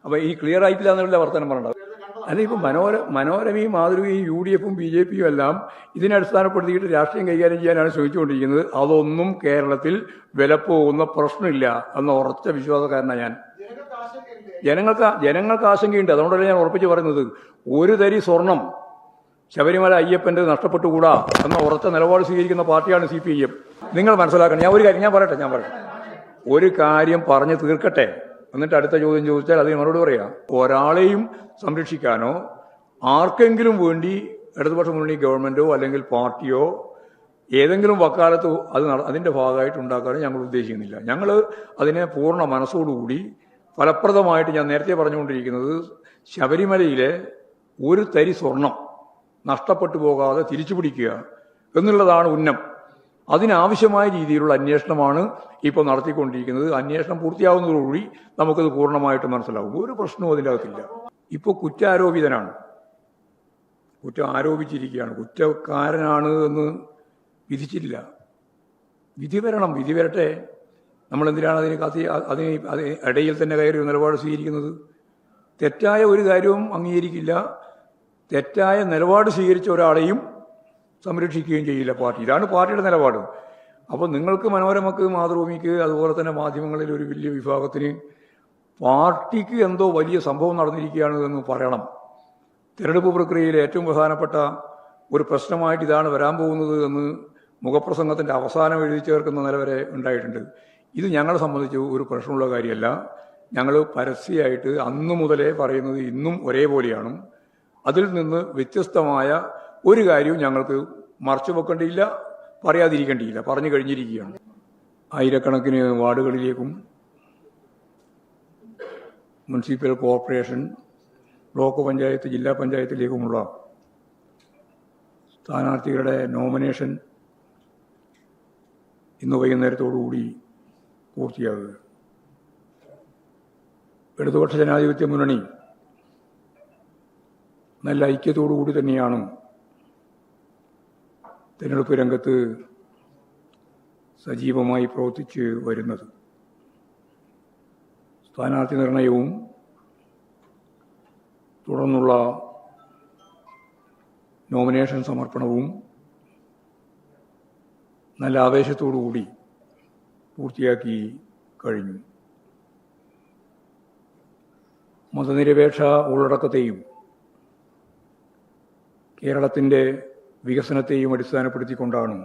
അപ്പോൾ ഈ ക്ലിയർ ആയിട്ടില്ല എന്നുള്ള വർത്തമാനം പറയണ്ട. അല്ല, ഇപ്പോൾ മനോരമയും മാതൃകയും UDF-ഉം BJP-യും എല്ലാം ഇതിനെ അടിസ്ഥാനപ്പെടുത്തിയിട്ട് രാഷ്ട്രീയം കൈകാര്യം ചെയ്യാനാണ് ശ്രമിച്ചുകൊണ്ടിരിക്കുന്നത്. അതൊന്നും കേരളത്തിൽ വിലപ്പോകുന്ന പ്രശ്നമില്ല എന്ന ഉറച്ച വിശ്വാസക്കാരനാണ് ഞാൻ. ജനങ്ങൾക്ക് ആശങ്കയുണ്ട്. അതുകൊണ്ടല്ലേ ഞാൻ ഉറപ്പിച്ച് പറയുന്നത്, ഒരു തരി സ്വർണം ശബരിമല അയ്യപ്പൻ്റെ നഷ്ടപ്പെട്ടുകൂടാ എന്ന ഉറച്ച നിലപാട് സ്വീകരിക്കുന്ന പാർട്ടിയാണ് CPIM. നിങ്ങൾ മനസ്സിലാക്കണം. ഞാൻ പറയട്ടെ. ഒരു കാര്യം പറഞ്ഞ് തീർക്കട്ടെ, എന്നിട്ട് അടുത്ത ചോദ്യം ചോദിച്ചാൽ അതിന് മറുപടി പറയാം. ഒരാളെയും സംരക്ഷിക്കാനോ ആർക്കെങ്കിലും വേണ്ടി ഇടതുപക്ഷ മുന്നണി ഗവൺമെന്റോ അല്ലെങ്കിൽ പാർട്ടിയോ ഏതെങ്കിലും വക്കാലത്ത് അതിന്റെ ഭാഗമായിട്ട് ഉണ്ടാക്കാനും ഞങ്ങൾ ഉദ്ദേശിക്കുന്നില്ല. ഞങ്ങൾ അതിനെ പൂർണ്ണ മനസ്സോടുകൂടി ഫലപ്രദമായിട്ട്, ഞാൻ നേരത്തെ പറഞ്ഞുകൊണ്ടിരിക്കുന്നത്, ശബരിമലയിലെ ഒരു തരി സ്വർണം നഷ്ടപ്പെട്ടു പോകാതെ തിരിച്ചു പിടിക്കുക എന്നുള്ളതാണ് ഉന്നം. അതിനാവശ്യമായ രീതിയിലുള്ള അന്വേഷണമാണ് ഇപ്പോൾ നടത്തിക്കൊണ്ടിരിക്കുന്നത്. അന്വേഷണം പൂർത്തിയാവുന്നതോടുകൂടി നമുക്കത് പൂർണ്ണമായിട്ട് മനസ്സിലാവും. ഒരു പ്രശ്നവും അതിൻ്റെ അകത്തില്ല. ഇപ്പോൾ കുറ്റാരോപിതനാണ്, കുറ്റം ആരോപിച്ചിരിക്കുകയാണ്, കുറ്റക്കാരനാണ് എന്ന് വിധിച്ചില്ല. വിധി വരട്ടെ. നമ്മളെന്തിനാണ് അതിന് ഇടയിൽ തന്നെ കയറി നിലപാട് സ്വീകരിക്കുന്നത്? തെറ്റായ ഒരു കാര്യവും അംഗീകരിക്കില്ല. തെറ്റായ നിലപാട് സ്വീകരിച്ച ഒരാളെയും സംരക്ഷിക്കുകയും ചെയ്യില്ല പാർട്ടി. ഇതാണ് പാർട്ടിയുടെ നിലപാട്. അപ്പോൾ നിങ്ങൾക്ക്, മനോരമയ്ക്ക്, മാതൃഭൂമിക്ക്, അതുപോലെ തന്നെ മാധ്യമങ്ങളിൽ ഒരു വലിയ വിഭാഗത്തിന് പാർട്ടിക്ക് എന്തോ വലിയ സംഭവം നടന്നിരിക്കുകയാണ് എന്ന് പറയണം. തിരഞ്ഞെടുപ്പ് പ്രക്രിയയിലെ ഏറ്റവും പ്രധാനപ്പെട്ട ഒരു പ്രശ്നമായിട്ട് ഇതാണ് വരാൻ പോകുന്നത് എന്ന് മുഖപ്രസംഗത്തിൻ്റെ അവസാനം എഴുതി ചേർക്കുന്ന നില വരെ ഉണ്ടായിട്ടുണ്ട്. ഇത് ഞങ്ങളെ സംബന്ധിച്ച് ഒരു പ്രശ്നമുള്ള കാര്യമല്ല. ഞങ്ങൾ പരസ്യമായിട്ട് അന്നു മുതലേ പറയുന്നത് ഇന്നും ഒരേപോലെയാണ്. അതിൽ നിന്ന് വ്യത്യസ്തമായ ഒരു കാര്യവും ഞങ്ങൾക്ക് മറച്ചു വെക്കേണ്ടിയില്ല, പറയാതിരിക്കേണ്ടിയില്ല, പറഞ്ഞു കഴിഞ്ഞിരിക്കുകയാണ്. ആയിരക്കണക്കിന് വാർഡുകളിലേക്കും മുനിസിപ്പൽ കോർപ്പറേഷൻ, ബ്ലോക്ക് പഞ്ചായത്ത്, ജില്ലാ പഞ്ചായത്തിലേക്കുമുള്ള സ്ഥാനാർത്ഥികളുടെ നോമിനേഷൻ ഇന്ന് വൈകുന്നേരത്തോടുകൂടി പൂർത്തിയാകുക. ഇടതുപക്ഷ ജനാധിപത്യ മുന്നണി നല്ല ഐക്യത്തോടുകൂടി തന്നെയാണ് തിരഞ്ഞെടുപ്പ് രംഗത്ത് സജീവമായി പ്രവർത്തിച്ച് വരുന്നത്. സ്ഥാനാർത്ഥി നിർണയവും തുടർന്നുള്ള നോമിനേഷൻ സമർപ്പണവും നല്ല ആവേശത്തോടുകൂടി പൂർത്തിയാക്കി കഴിഞ്ഞു. മതനിരപേക്ഷ ഉള്ളടക്കത്തെയും കേരളത്തിൻ്റെ വികസനത്തെയും അടിസ്ഥാനപ്പെടുത്തിക്കൊണ്ടാണ്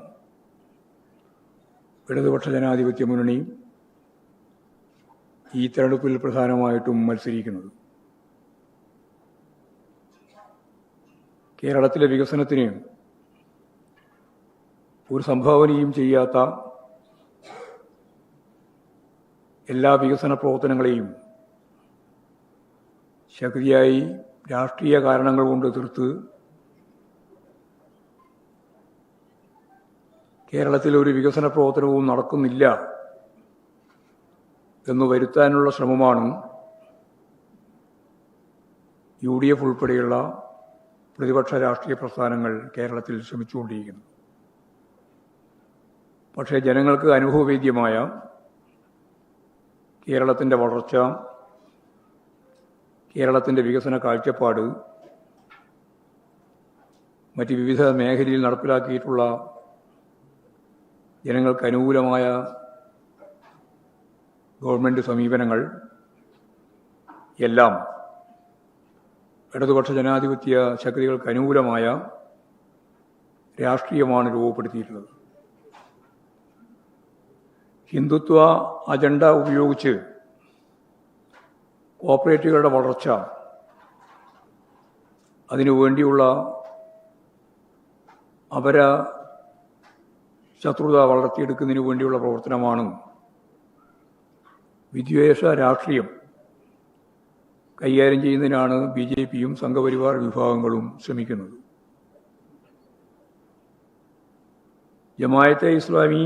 ഇടതുപക്ഷ ജനാധിപത്യ മുന്നണി ഈ തെരഞ്ഞെടുപ്പിൽ പ്രധാനമായിട്ടും മത്സരിക്കുന്നത്. കേരളത്തിലെ വികസനത്തിന് ഒരു സംഭാവനയും ചെയ്യാത്ത എല്ലാ വികസന പ്രവർത്തനങ്ങളെയും ശക്തിയായി രാഷ്ട്രീയ കാരണങ്ങൾ കൊണ്ട് എതിർത്ത് കേരളത്തിൽ ഒരു വികസന പ്രവർത്തനവും നടക്കുന്നില്ല എന്ന് വരുത്താനുള്ള ശ്രമമാണ് UDF ഉൾപ്പെടെയുള്ള പ്രതിപക്ഷ രാഷ്ട്രീയ പ്രസ്ഥാനങ്ങൾ കേരളത്തിൽ ശ്രമിച്ചുകൊണ്ടിരിക്കുന്നത്. പക്ഷേ ജനങ്ങൾക്ക് അനുഭവവേദ്യമായ കേരളത്തിൻ്റെ വളർച്ച, കേരളത്തിൻ്റെ വികസന കാഴ്ചപ്പാട്, മറ്റ് വിവിധ മേഖലയിൽ നടപ്പിലാക്കിയിട്ടുള്ള ജനങ്ങൾക്ക് അനുകൂലമായ ഗവൺമെൻറ് സമീപനങ്ങൾ എല്ലാം ഇടതുപക്ഷ ജനാധിപത്യ ശക്തികൾക്ക് അനുകൂലമായ രാഷ്ട്രീയമാണ് രൂപപ്പെടുത്തിയിട്ടുള്ളത്. ഹിന്ദുത്വ അജണ്ട ഉപയോഗിച്ച് കോർപ്പറേറ്റുകളുടെ വളർച്ച, അതിനുവേണ്ടിയുള്ള ശത്രുത വളർത്തിയെടുക്കുന്നതിന് വേണ്ടിയുള്ള പ്രവർത്തനമാണ് വിദ്വേഷ രാഷ്ട്രീയം കൈകാര്യം ചെയ്യുന്നതിനാണ് BJP-യും സംഘപരിവാർ വിഭാഗങ്ങളും ശ്രമിക്കുന്നത്. ജമാഅത്തെ ഇസ്ലാമി,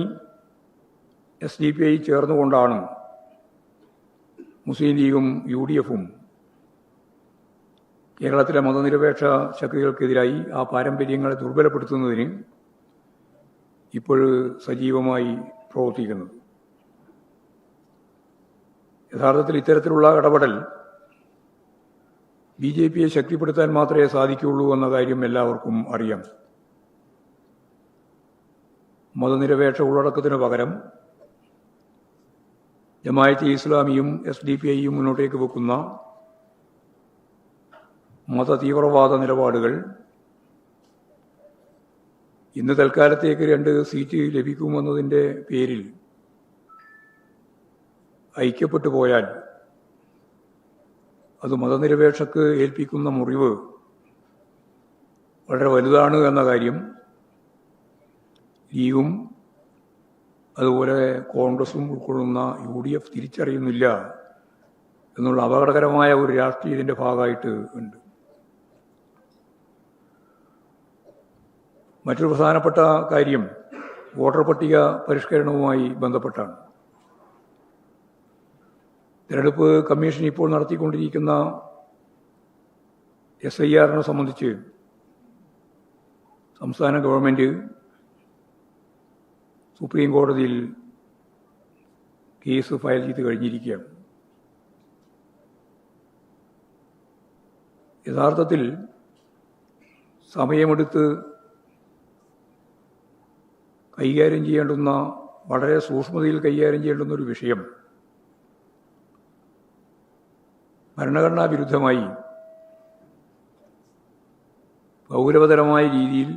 SDPI ചേർന്നുകൊണ്ടാണ് മുസ്ലിം ലീഗും UDF-ഉം കേരളത്തിലെ മതനിരപേക്ഷ ശക്തികൾക്കെതിരായി ആ പാരമ്പര്യങ്ങളെ ദുർബലപ്പെടുത്തുന്നതിന് ഇപ്പോൾ സജീവമായി പ്രവർത്തിക്കുന്നത്. യഥാർത്ഥത്തിൽ ഇത്തരത്തിലുള്ള ഇടപെടൽ BJPയെ ശക്തിപ്പെടുത്താൻ മാത്രമേ സാധിക്കുകയുള്ളൂ എന്ന കാര്യം എല്ലാവർക്കും അറിയാം. മതനിരപേക്ഷ ഉള്ളടക്കത്തിന് പകരം ജമാഅത്തെ ഇസ്ലാമിയും SDPIയും മുന്നോട്ടേക്ക് വെക്കുന്ന മതതീവ്രവാദ നിലപാടുകൾ ഇന്ന് തൽക്കാലത്തേക്ക് 2 സീറ്റ് ലഭിക്കുമെന്നതിൻ്റെ പേരിൽ ഐക്യപ്പെട്ടു പോയാൽ അത് മതനിരപേക്ഷക്ക് ഏൽപ്പിക്കുന്ന മുറിവ് വളരെ വലുതാണ് എന്ന കാര്യം ലീഗും അതുപോലെ കോൺഗ്രസും ഉൾക്കൊള്ളുന്ന UDF തിരിച്ചറിയുന്നില്ല എന്നുള്ള അപകടകരമായ ഒരു രാഷ്ട്രീയത്തിൻ്റെ ഭാഗമായിട്ട് ഉണ്ട്. മറ്റൊരു പ്രധാനപ്പെട്ട കാര്യം വോട്ടർ പട്ടിക പരിഷ്കരണവുമായി ബന്ധപ്പെട്ടാണ്. തിരഞ്ഞെടുപ്പ് കമ്മീഷൻ ഇപ്പോൾ നടത്തിക്കൊണ്ടിരിക്കുന്ന SIRനെ സംബന്ധിച്ച് സംസ്ഥാന ഗവൺമെൻറ് സുപ്രീം കോടതിയിൽ കേസ് ഫയൽ ചെയ്ത് കഴിഞ്ഞിരിക്കുകയാണ്. യഥാർത്ഥത്തിൽ സമയമെടുത്ത് കൈകാര്യം ചെയ്യേണ്ടുന്ന, വളരെ സൂക്ഷ്മതയിൽ കൈകാര്യം ചെയ്യേണ്ടുന്ന ഒരു വിഷയം ഭരണഘടനാ വിരുദ്ധമായി ഗൗരവതരമായ രീതിയിൽ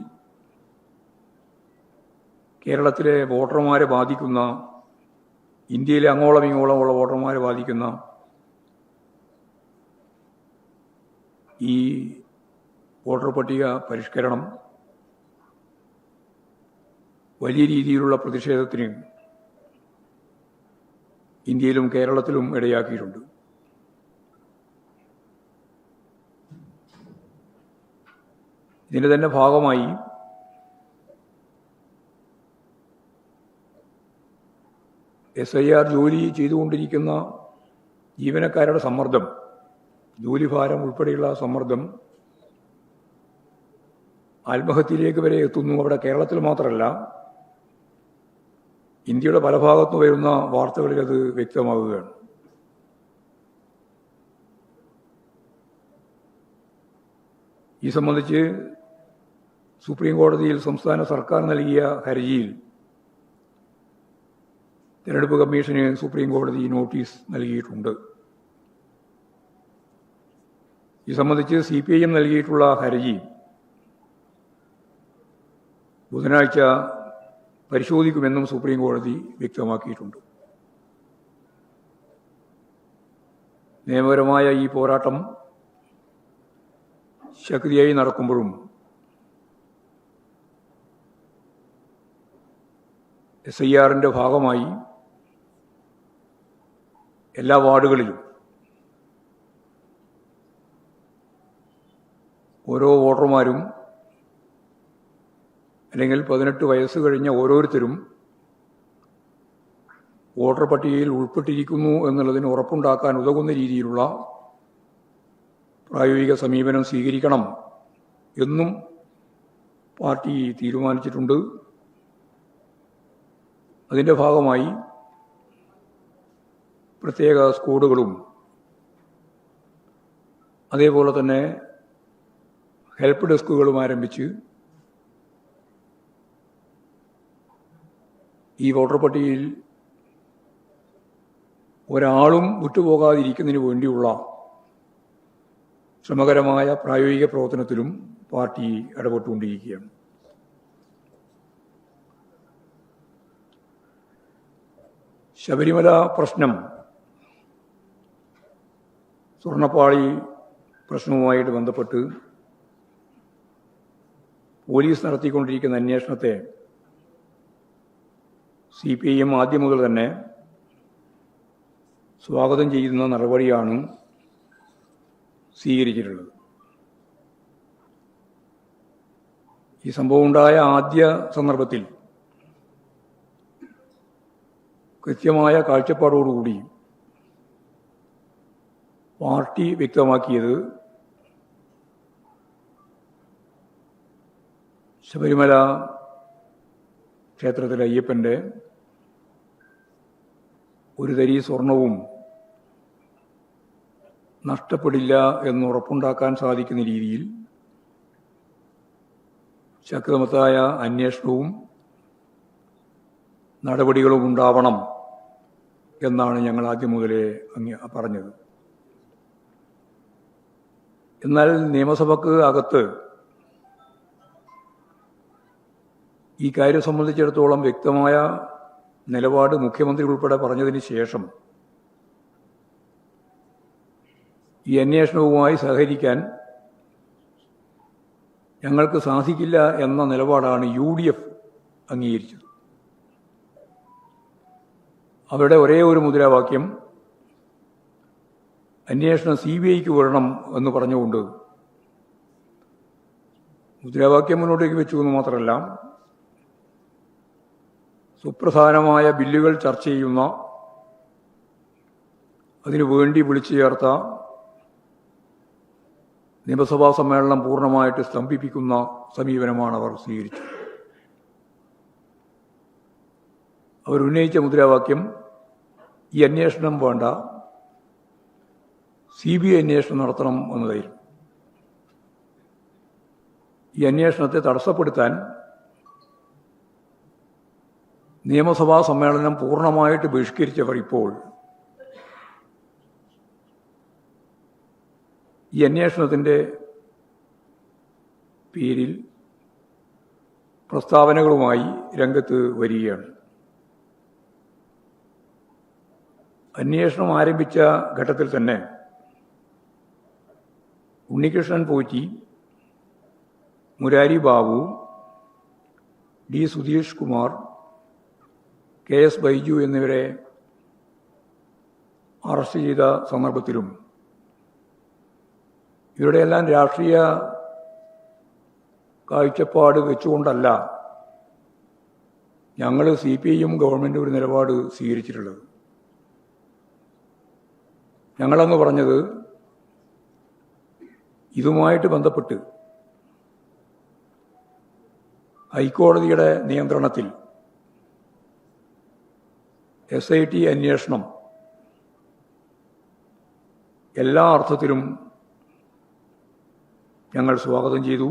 കേരളത്തിലെ വോട്ടർമാരെ ബാധിക്കുന്ന, ഇന്ത്യയിലെ അങ്ങോളം ഇങ്ങോളമുള്ള വോട്ടർമാരെ ബാധിക്കുന്ന ഈ വോട്ടർ പട്ടിക പരിഷ്കരണം വലിയ രീതിയിലുള്ള പ്രതിഷേധത്തിന് ഇന്ത്യയിലും കേരളത്തിലും ഇടയാക്കിയിട്ടുണ്ട്. ഇതിൻ്റെ തന്നെ ഭാഗമായി SIR ജോലി ചെയ്തുകൊണ്ടിരിക്കുന്ന ജീവനക്കാരുടെ സമ്മർദ്ദം, ജോലിഭാരം ഉൾപ്പെടെയുള്ള സമ്മർദ്ദം ആത്മഹത്യയിലേക്ക് വരെ എത്തുന്നു. അവിടെ കേരളത്തിൽ മാത്രമല്ല, ഇന്ത്യയുടെ പല ഭാഗത്തു വരുന്ന വാർത്തകളിൽ അത് വ്യക്തമാവുകയാണ്. ഈ സംബന്ധിച്ച് സുപ്രീം കോടതിയിൽ സംസ്ഥാന സർക്കാർ നൽകിയ ഹർജിയിൽ തിരഞ്ഞെടുപ്പ് കമ്മീഷന് സുപ്രീം കോടതി നോട്ടീസ് നൽകിയിട്ടുണ്ട്. ഈ സംബന്ധിച്ച് CPIM നൽകിയിട്ടുള്ള ഹർജി ബുധനാഴ്ച പരിശോധിക്കുമെന്നും സുപ്രീം കോടതി വ്യക്തമാക്കിയിട്ടുണ്ട്. നിയമപരമായ ഈ പോരാട്ടം ശക്തിയായി നടക്കുമ്പോഴും SIRന്റെ ഭാഗമായി എല്ലാ വാർഡുകളിലും ഓരോ വോട്ടർമാരും അല്ലെങ്കിൽ 18 വയസ്സ് കഴിഞ്ഞ ഓരോരുത്തരും വോട്ടർ പട്ടികയിൽ ഉൾപ്പെട്ടിരിക്കുന്നു എന്നുള്ളതിന് ഉറപ്പുണ്ടാക്കാൻ ഉതകുന്ന രീതിയിലുള്ള പ്രായോഗിക സമീപനം സ്വീകരിക്കണം എന്നും പാർട്ടി തീരുമാനിച്ചിട്ടുണ്ട്. അതിൻ്റെ ഭാഗമായി പ്രത്യേക സ്ക്വാഡുകളും അതേപോലെ തന്നെ ഹെൽപ്പ് ഡെസ്കുകളും ആരംഭിച്ച് ഈ വോട്ടർ പട്ടികയിൽ ഒരാളും വിട്ടുപോകാതിരിക്കുന്നതിന് വേണ്ടിയുള്ള ശ്രമകരമായ പ്രായോഗിക പ്രവർത്തനത്തിലും പാർട്ടി ഇടപെട്ടുകൊണ്ടിരിക്കുകയാണ്. ശബരിമല പ്രശ്നം, സ്വർണ്ണപ്പാളി പ്രശ്നവുമായിട്ട് ബന്ധപ്പെട്ട് പോലീസ് നടത്തിക്കൊണ്ടിരിക്കുന്ന അന്വേഷണത്തെ CPIM ആദ്യം മുതൽ തന്നെ സ്വാഗതം ചെയ്യുന്ന നടപടിയാണ് സ്വീകരിച്ചിട്ടുള്ളത്. ഈ സംഭവം ഉണ്ടായ ആദ്യ സന്ദർഭത്തിൽ കൃത്യമായ കാഴ്ചപ്പാടോടുകൂടി പാർട്ടി വ്യക്തമാക്കിയത് ശബരിമല ക്ഷേത്രത്തിലെ അയ്യപ്പൻ്റെ ഒരു തരി സ്വർണവും നഷ്ടപ്പെടില്ല എന്നുറപ്പുണ്ടാക്കാൻ സാധിക്കുന്ന രീതിയിൽ ശക്തമായ അന്വേഷണവും നടപടികളും ഉണ്ടാവണം എന്നാണ് ഞങ്ങൾ ആദ്യം മുതലേ പറഞ്ഞത്. എന്നാൽ നിയമസഭയ്ക്ക് അകത്ത് ഈ കാര്യം സംബന്ധിച്ചിടത്തോളം വ്യക്തമായ നിലപാട് മുഖ്യമന്ത്രി ഉൾപ്പെടെ പറഞ്ഞതിന് ശേഷം ഈ അന്വേഷണവുമായി സഹകരിക്കാൻ ഞങ്ങൾക്ക് സാധിക്കില്ല എന്ന നിലപാടാണ് UDF അംഗീകരിച്ചത്. അവരുടെ ഒരേ ഒരു മുദ്രാവാക്യം അന്വേഷണം CBIക്ക് വിടണം എന്ന് പറഞ്ഞുകൊണ്ട് മുദ്രാവാക്യം മുന്നോട്ടേക്ക് വെച്ചു എന്ന് മാത്രമല്ല, സുപ്രധാനമായ ബില്ലുകൾ ചർച്ച ചെയ്യുന്ന, അതിനു വേണ്ടി വിളിച്ചു ചേർത്ത നിയമസഭാ സമ്മേളനം പൂർണ്ണമായിട്ട് സ്തംഭിപ്പിക്കുന്ന സമീപനമാണ് അവർ സ്വീകരിച്ചത്. അവരുന്നയിച്ച മുദ്രാവാക്യം ഈ അന്വേഷണം വേണ്ട, CBI അന്വേഷണം നടത്തണം എന്നതായിരുന്നു. ഈ അന്വേഷണത്തെ തടസ്സപ്പെടുത്താൻ നിയമസഭാ സമ്മേളനം പൂർണ്ണമായിട്ട് ബഹിഷ്കരിച്ചവർ ഇപ്പോൾ ഈ അന്വേഷണത്തിൻ്റെ പേരിൽ പ്രസ്താവനകളുമായി രംഗത്ത് വരികയാണ്. അന്വേഷണം ആരംഭിച്ച ഘട്ടത്തിൽ തന്നെ ഉണ്ണികൃഷ്ണൻ പോറ്റി, മുരാരി ബാബു, D. സുധീഷ് കുമാർ, KS ബൈജു എന്നിവരെ അറസ്റ്റ് ചെയ്ത സന്ദർഭത്തിലും ഇവരുടെയെല്ലാം രാഷ്ട്രീയ കാഴ്ചപ്പാട് വെച്ചുകൊണ്ടല്ല ഞങ്ങൾ CPIയും ഗവൺമെൻറ് ഒരു നിലപാട് സ്വീകരിച്ചിട്ടുള്ളത്. ഞങ്ങളങ്ങ് പറഞ്ഞത് ഇതുമായിട്ട് ബന്ധപ്പെട്ട് ഹൈക്കോടതിയുടെ നിയന്ത്രണത്തിൽ SIT അന്വേഷണം എല്ലാ അർത്ഥത്തിലും ഞങ്ങൾ സ്വാഗതം ചെയ്തു.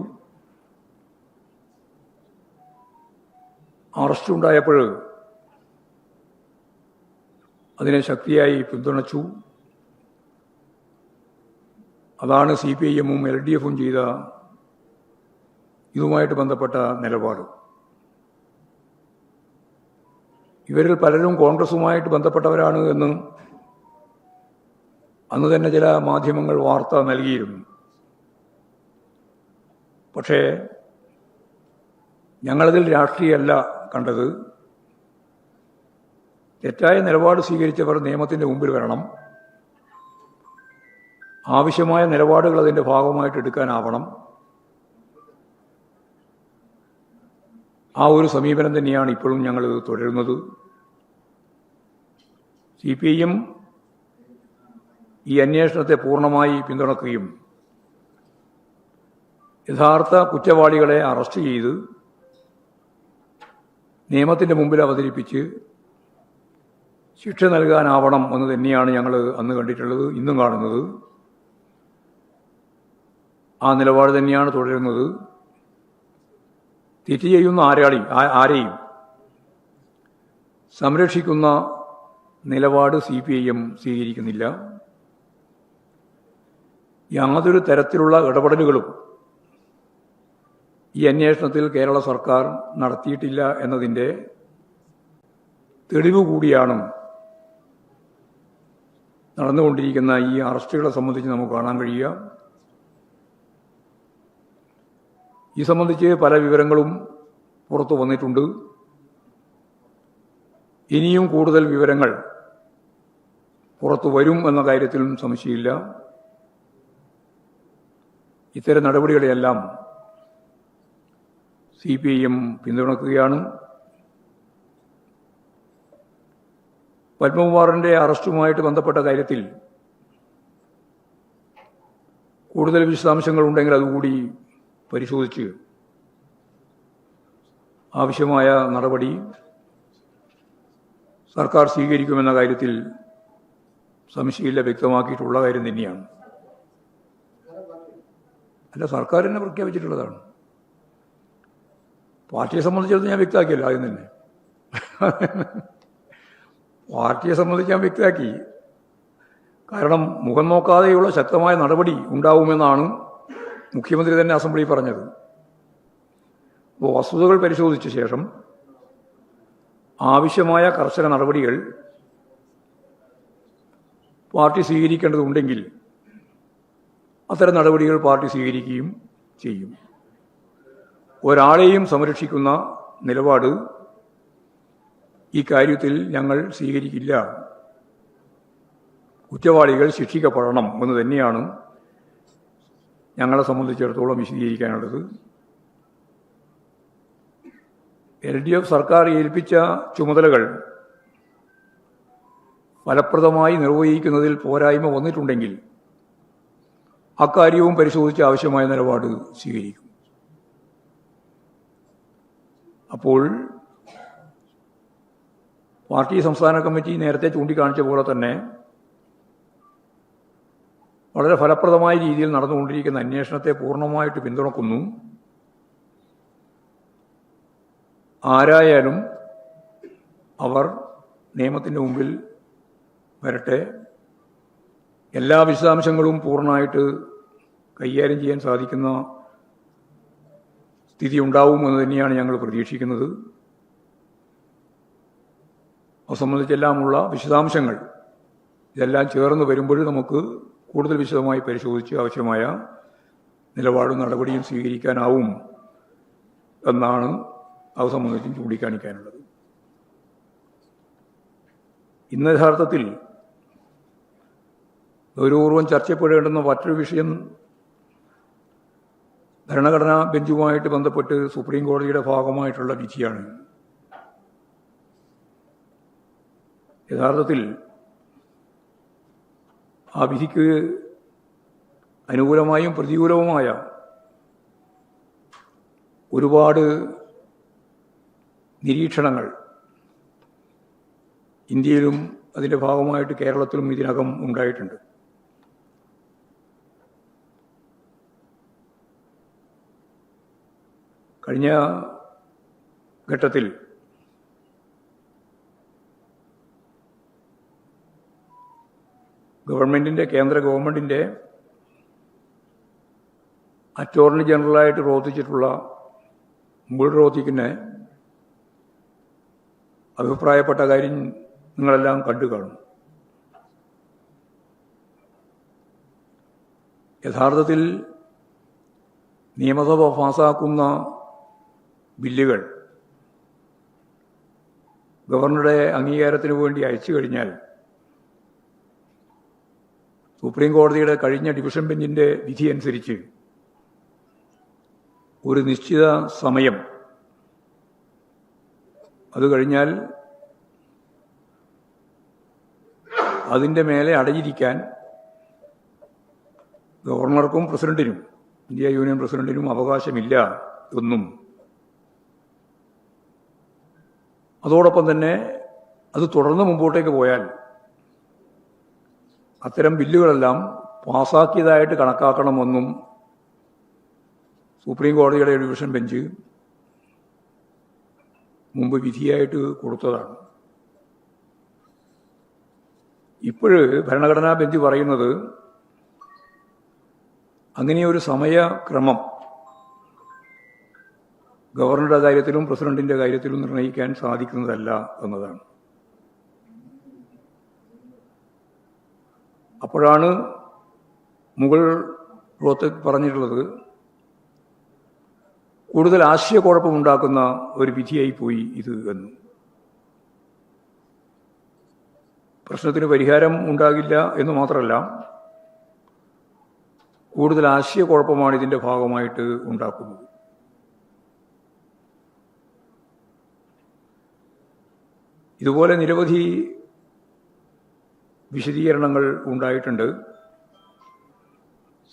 അറസ്റ്റുണ്ടായപ്പോൾ അതിനെ ശക്തിയായി പിന്തുണച്ചു. അതാണ് CPIഎമ്മും LDFും ചെയ്ത ഇതുമായിട്ട് ബന്ധപ്പെട്ട നിലപാട്. ഇവരിൽ പലരും കോൺഗ്രസുമായിട്ട് ബന്ധപ്പെട്ടവരാണ് എന്ന് അന്ന് തന്നെ ചില മാധ്യമങ്ങൾ വാർത്ത നൽകിയിരുന്നു. പക്ഷേ ഞങ്ങളതിൽ രാഷ്ട്രീയമല്ല കണ്ടത്. തെറ്റായ നിലപാട് സ്വീകരിച്ചവർ നിയമത്തിൻ്റെ മുമ്പിൽ വരണം, ആവശ്യമായ നിലപാടുകൾ അതിൻ്റെ ഭാഗമായിട്ട് എടുക്കാനാവണം. ആ ഒരു സമീപനം തന്നെയാണ് ഇപ്പോഴും ഞങ്ങൾ തുടരുന്നത്. CPIയും ഈ അന്വേഷണത്തെ പൂർണ്ണമായി പിന്തുണക്കുകയും യഥാർത്ഥ കുറ്റവാളികളെ അറസ്റ്റ് ചെയ്ത് നിയമത്തിൻ്റെ മുമ്പിൽ അവതരിപ്പിച്ച് ശിക്ഷ നൽകാനാവണം എന്ന് തന്നെയാണ് ഞങ്ങൾ അന്ന് കണ്ടിട്ടുള്ളത്, ഇന്നും കാണുന്നത്. ആ നിലപാട് തന്നെയാണ് തുടരുന്നത്. തെറ്റ് ചെയ്യുന്ന ആരെയും സംരക്ഷിക്കുന്ന നിലപാട് CPIഎം സ്വീകരിക്കുന്നില്ല. യാതൊരു തരത്തിലുള്ള ഇടപെടലുകളും ഈ അന്വേഷണത്തിൽ കേരള സർക്കാർ നടത്തിയിട്ടില്ല എന്നതിൻ്റെ തെളിവ് കൂടിയാണ് നടന്നുകൊണ്ടിരിക്കുന്ന ഈ അറസ്റ്റുകളെ സംബന്ധിച്ച് നമുക്ക് കാണാൻ കഴിയുക. ഈ സംബന്ധിച്ച് പല വിവരങ്ങളും പുറത്തു വന്നിട്ടുണ്ട്. ഇനിയും കൂടുതൽ വിവരങ്ങൾ പുറത്തു വരും എന്ന കാര്യത്തിലും സംശയമില്ല. ഇത്തരം നടപടികളെയെല്ലാം CPIഎം പിന്തുണക്കുകയാണ്. പത്മകുമാറിൻ്റെ അറസ്റ്റുമായിട്ട് ബന്ധപ്പെട്ട കാര്യത്തിൽ കൂടുതൽ വിശദാംശങ്ങളുണ്ടെങ്കിൽ അതുകൂടി പരിശോധിച്ച് ആവശ്യമായ നടപടി സർക്കാർ സ്വീകരിക്കുമെന്ന കാര്യത്തിൽ സംശയമില്ല, വ്യക്തമാക്കിയിട്ടുള്ള കാര്യം തന്നെയാണ്. അല്ല, സർക്കാർ തന്നെ പ്രഖ്യാപിച്ചിട്ടുള്ളതാണ്. പാർട്ടിയെ സംബന്ധിച്ചിടത്തോളം ഞാൻ വ്യക്തമാക്കിയല്ലോ ആദ്യം തന്നെ. പാർട്ടിയെ സംബന്ധിച്ച് ഞാൻ വ്യക്തമാക്കി. കാരണം മുഖം നോക്കാതെയുള്ള ശക്തമായ നടപടി ഉണ്ടാവുമെന്നാണ് മുഖ്യമന്ത്രി തന്നെ അസംബ്ലിയിൽ പറഞ്ഞത്. അപ്പോൾ വസ്തുതകൾ പരിശോധിച്ച ശേഷം ആവശ്യമായ കർശന നടപടികൾ പാർട്ടി സ്വീകരിക്കേണ്ടതുണ്ടെങ്കിൽ അത്തരം നടപടികൾ പാർട്ടി സ്വീകരിക്കുകയും ചെയ്യും. ഒരാളെയും സംരക്ഷിക്കുന്ന നിലപാട് ഈ കാര്യത്തിൽ ഞങ്ങൾ സ്വീകരിക്കില്ല. കുറ്റവാളികൾ ശിക്ഷിക്കപ്പെടണം എന്ന് തന്നെയാണ് ഞങ്ങളെ സംബന്ധിച്ചിടത്തോളം വിശദീകരിക്കാനുള്ളത്. LDF സർക്കാർ ഏൽപ്പിച്ച ചുമതലകൾ ഫലപ്രദമായി നിർവഹിക്കുന്നതിൽ പോരായ്മ വന്നിട്ടുണ്ടെങ്കിൽ അക്കാര്യവും പരിശോധിച്ച് ആവശ്യമായ നിലപാട് സ്വീകരിക്കും. അപ്പോൾ പാർട്ടി സംസ്ഥാന കമ്മിറ്റി നേരത്തെ ചൂണ്ടിക്കാണിച്ച പോലെ തന്നെ വളരെ ഫലപ്രദമായ രീതിയിൽ നടന്നുകൊണ്ടിരിക്കുന്ന അന്വേഷണത്തെ പൂർണ്ണമായിട്ട് പിന്തുണക്കുന്നു. ആരായാലും അവർ നിയമത്തിൻ്റെ മുമ്പിൽ വരട്ടെ. എല്ലാ വിശദാംശങ്ങളും പൂർണ്ണമായിട്ട് കൈകാര്യം ചെയ്യാൻ സാധിക്കുന്ന സ്ഥിതി ഉണ്ടാവുമെന്ന് തന്നെയാണ് ഞങ്ങൾ പ്രതീക്ഷിക്കുന്നത്. അത് സംബന്ധിച്ചെല്ലാമുള്ള വിശദാംശങ്ങൾ ഇതെല്ലാം ചേർന്ന് വരുമ്പോൾ നമുക്ക് കൂടുതൽ വിശദമായി പരിശോധിച്ച് ആവശ്യമായ നിലപാടും നടപടിയും സ്വീകരിക്കാനാവും എന്നാണ് അത് സംബന്ധിച്ചും ചൂണ്ടിക്കാണിക്കാനുള്ളത്. ഇന്ന് യഥാർത്ഥത്തിൽ ഗൗരവപൂർവ്വം ചർച്ചപ്പെടേണ്ടുന്ന മറ്റൊരു വിഷയം ഭരണഘടനാ ബെഞ്ചുമായിട്ട് ബന്ധപ്പെട്ട് സുപ്രീം കോടതിയുടെ ഭാഗമായിട്ടുള്ള വിധിയാണ്. യഥാർത്ഥത്തിൽ ആ വിധിക്ക് അനുകൂലമായും പ്രതികൂലവുമായ ഒരുപാട് നിരീക്ഷണങ്ങൾ ഇന്ത്യയിലും അതിൻ്റെ ഭാഗമായിട്ട് കേരളത്തിലും ഇതിനകം ഉണ്ടായിട്ടുണ്ട്. കഴിഞ്ഞ ഘട്ടത്തിൽ കേന്ദ്ര ഗവൺമെൻറ്റിൻ്റെ അറ്റോർണി ജനറലായിട്ട് പ്രവർത്തിച്ചിട്ടുള്ള മുകുൾ റോത്തക്കിനെ അഭിപ്രായപ്പെട്ട കാര്യം നിങ്ങളെല്ലാം കണ്ടു കാണും. യഥാർത്ഥത്തിൽ നിയമസഭ പാസാക്കുന്ന ബില്ലുകൾ ഗവർണറുടെ അംഗീകാരത്തിന് വേണ്ടി അയച്ചു കഴിഞ്ഞാൽ സുപ്രീം കോടതിയുടെ കഴിഞ്ഞ ഡിവിഷൻ ബെഞ്ചിൻ്റെ വിധി അനുസരിച്ച് ഒരു നിശ്ചിത സമയം അത് കഴിഞ്ഞാൽ അതിൻ്റെ മേലെ അടയിരിക്കാൻ ഗവർണർക്കും പ്രസിഡന്റിനും ഇന്ത്യ യൂണിയൻ പ്രസിഡന്റിനും അവകാശമില്ല എന്നും അതോടൊപ്പം തന്നെ അത് തുടർന്ന് മുമ്പോട്ടേക്ക് പോയാൽ അത്തരം ബില്ലുകളെല്ലാം പാസാക്കിയതായിട്ട് കണക്കാക്കണമെന്നും സുപ്രീം കോടതിയുടെ ഡിവിഷൻ ബെഞ്ച് മുമ്പ് വിധിയായിട്ട് കൊടുത്തതാണ്. ഇപ്പോഴ് ഭരണഘടനാ ബെഞ്ച് പറയുന്നത് അങ്ങനെയൊരു സമയക്രമം ഗവർണറുടെ കാര്യത്തിലും പ്രസിഡന്റിന്റെ കാര്യത്തിലും നിർണ്ണയിക്കാൻ സാധിക്കുന്നതല്ല എന്നതാണ്. അപ്പോഴാണ് മുകുൾ റോത്തക്ക് പറഞ്ഞിട്ടുള്ളത് കൂടുതൽ ആശയക്കുഴപ്പമുണ്ടാക്കുന്ന ഒരു വിധിയായി പോയി ഇത് എന്ന്. പ്രശ്നത്തിന് പരിഹാരം ഉണ്ടാകില്ല എന്ന് മാത്രമല്ല, കൂടുതൽ ആശയക്കുഴപ്പമാണ് ഇതിൻ്റെ ഭാഗമായിട്ട് ഉണ്ടാക്കുന്നത്. ഇതുപോലെ നിരവധി വിശദീകരണങ്ങൾ ഉണ്ടായിട്ടുണ്ട്.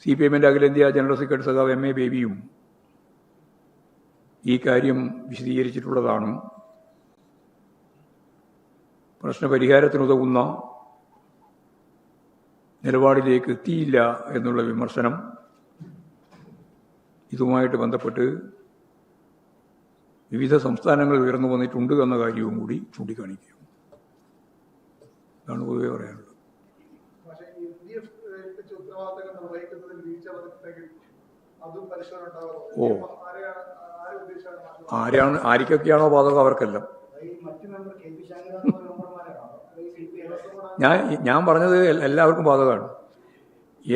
CPM-ന്റെ അഖിലേന്ത്യാ ജനറൽ സെക്രട്ടറി സഖാവ് MA ബേബിയും ഈ കാര്യം വിശദീകരിച്ചിട്ടുള്ളതാണ്. പ്രശ്നപരിഹാരത്തിനുതകുന്ന നിലപാടിലേക്ക് എത്തിയില്ല എന്നുള്ള വിമർശനം ഇതുമായിട്ട് ബന്ധപ്പെട്ട് വിവിധ സംസ്ഥാനങ്ങൾ ഉയർന്നു വന്നിട്ടുണ്ട് എന്ന കാര്യവും കൂടി ചൂണ്ടിക്കാണിക്കുക. ഇതാണ് പൊതുവെ പറയാനുള്ളത്. ഓ, ആർക്കൊക്കെയാണോ ബാധകം അവർക്കെല്ലാം. ഞാൻ പറഞ്ഞത് എല്ലാവർക്കും ബാധകമാണ്.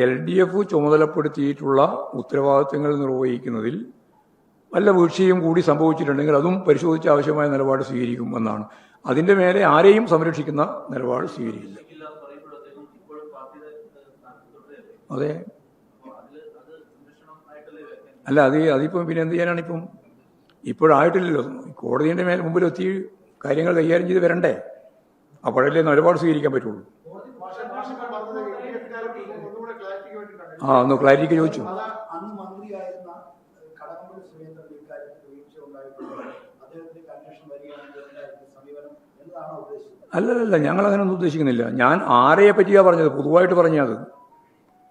LDF ചുമതലപ്പെടുത്തിയിട്ടുള്ള ഉത്തരവാദിത്തങ്ങൾ നിർവഹിക്കുന്നതിൽ വല്ല വീഴ്ചയും കൂടി സംഭവിച്ചിട്ടുണ്ടെങ്കിൽ അതും പരിശോധിച്ച് ആവശ്യമായ നിലപാട് സ്വീകരിക്കും എന്നാണ്. അതിന്റെ മേലെ ആരെയും സംരക്ഷിക്കുന്ന നിലപാട് സ്വീകരിക്കില്ല. അതെ, അല്ല അതിപ്പം പിന്നെ എന്ത് ചെയ്യാനാണ്? ഇപ്പോഴായിട്ടില്ലല്ലോ. കോടതിയുടെ മുമ്പിലെത്തി കാര്യങ്ങൾ കൈകാര്യം ചെയ്ത് വരണ്ടേ? അപ്പോഴല്ലേ നിലപാട് സ്വീകരിക്കാൻ പറ്റുള്ളൂ. ഒന്ന് ക്ലാരിറ്റി ചോദിച്ചു. അല്ലല്ല, ഞങ്ങൾ അങ്ങനെയൊന്നും ഉദ്ദേശിക്കുന്നില്ല. ഞാൻ ആരെയെ പറ്റിയാ പറഞ്ഞത്, പൊതുവായിട്ട് പറഞ്ഞത്.